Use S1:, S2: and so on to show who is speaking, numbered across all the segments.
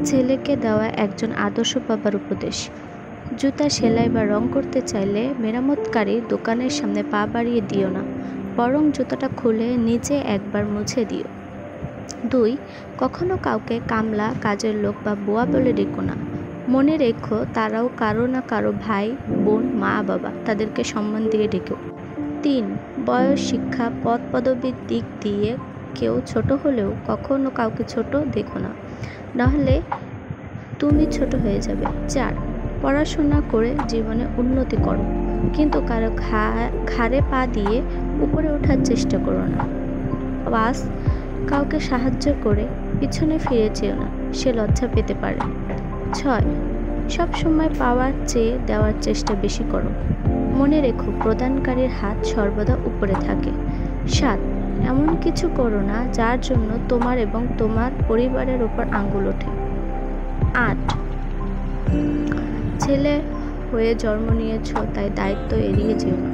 S1: ছেলেকে দেওয়া একজন আদর্শ বাবার উপদেশ। জুতা সেলাই বা রং করতে চাইলে মেরামতকারী দোকানের সামনে পা বাড়িয়ে দিও না, বরং জুতাটা খুলে নিজে একবার মুছে দিও। 2. কখনো কাউকে কামলা, কাজের লোক বা বুয়া বলে ডেকো না। মনে রেখো তারাও কারো না কারো ভাই, বোন, মা, বাবা, তাদেরকে সম্মান দিয়ে ডেকো। 3. বয়স, শিক্ষা, পদ পদবীর দিক দিয়ে কেউ ছোট হলেও কখনো কাউকে ছোট দেখো না, নাহলে তুমি ছোট হয়ে যাবে। 4. পড়াশোনা করে জীবনে উন্নতি করো, কিন্তু কারো ঘাড়ে পা দিয়ে উপরে ওঠার চেষ্টা করো না। 5. কাউকে সাহায্য করে পিছনে ফিরে যেও না, সে লজ্জা পেতে পারে। 6. সব সময় পাওয়ার চেয়ে দেওয়ার চেষ্টা বেশি করো, মনে রেখো প্রদানকারীর হাত সর্বদা উপরে থাকে। 7. এমন কিছু করো না যার জন্য তোমার এবং তোমার পরিবারের উপর আঙ্গুল ওঠে। 8. ছেলে হয়ে জন্ম নিয়েছ, তাই দায়িত্ব এড়িয়ে যেও না।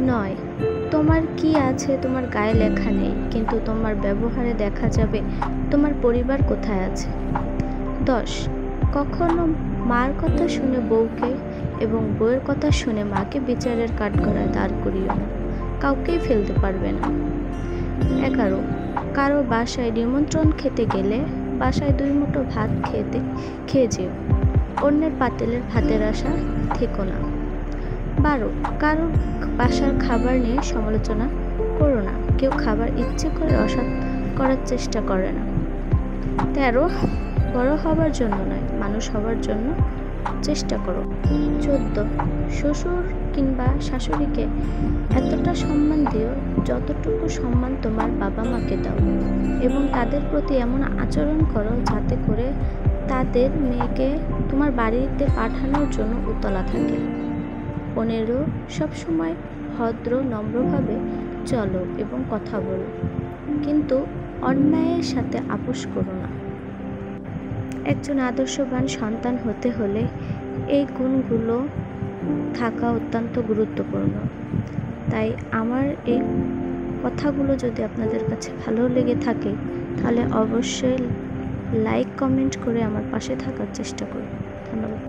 S1: 9. তোমার কি আছে তোমার গায়ে লেখা নেই, কিন্তু তোমার ব্যবহারে দেখা যাবে তোমার পরিবার কোথায় আছে। 10. কখনো মার কথা শুনে বউকে এবং বউয়ের কথা শুনে মাকে বিচারের কাঠগড়ায় দাঁড় করিও না, কাউকেই ফেলতে পারবে না। 11. কারো বাসায় নিমন্ত্রণ খেতে গেলে বাসায় 2 মুঠো ভাত খেয়ে যেও, অন্যের পাতিলের ভাতের আশা থেকো না। 12. কারো বাসার খাবার নিয়ে সমালোচনা করো না, কেউ খাবার ইচ্ছে করে অসৎ করার চেষ্টা করে না। 13. বড় হবার জন্য নয়, মানুষ হবার জন্য চেষ্টা করো। 14. শ্বশুর কিংবা শাশুড়িকে এতটা সম্মান দিও যতটুকু সম্মান তোমার বাবা মাকে দাও, এবং তাদের প্রতি এমন আচরণ করো যাতে করে তাদের মেয়েকে তোমার বাড়িতে পাঠানোর জন্য উতলা থাকে। 15. সবসময় ভদ্র নম্রভাবে চলো এবং কথা বলো, কিন্তু অন্যায়ের সাথে আপোষ করো না। একজন আদর্শবান সন্তান হতে হলে এই গুণগুলো থাকা অত্যন্ত গুরুত্বপূর্ণ। তাই আমার এই কথাগুলো যদি আপনাদের কাছে ভালো লেগে থাকে, তাহলে অবশ্যই লাইক, কমেন্ট করে আমার পাশে থাকার চেষ্টা করুন। ধন্যবাদ।